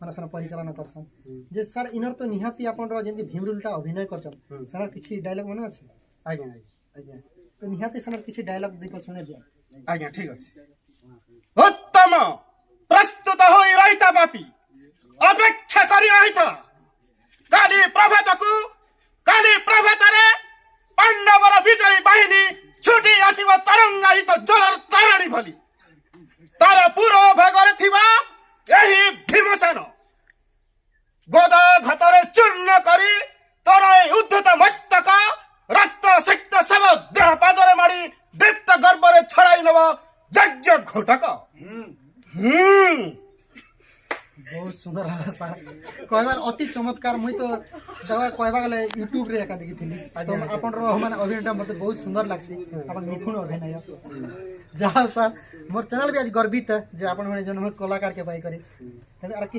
माने सेना परिचालन करसन जे सर इनर तो निहाती आपन जेमि भीमरुलटा अभिनय करछन सर किछि डायलॉग मन अछि आज्ञा आज्ञा तो निहाती सर किछि डायलॉग देखो सुने दिया आज्ञा ठीक अछि उत्तम प्रस्तुत होई रहिता बापी अपेक्षा करी रहिता काली प्रभातरे पांडवर विजयी बाहिनी छुटी आसिब तरंगायित जलर ताराणी भली तार पूर्व भागरे थिबा एही भीमसेन गोदा घातरे चूर्ण करी तोर उद्धत मस्तक रक्त सिक्त सब देह पादरे मारी दीप्त गर्भरे छड़ाई नब यज्ञ घोटक बहुत सुंदर है सर कहबार अति चमत्कार मुई तो जगह कहबा गले यूट्यूब रे एका देखिथिली तो आपन रो माने अभिनयटा मते बहुत सुंदर लागसी आपन निपुण अभिनय जाओ सर मोर चैनल भी आज गर्वित है जे आपन माने जन्म कलाकार के पाई करी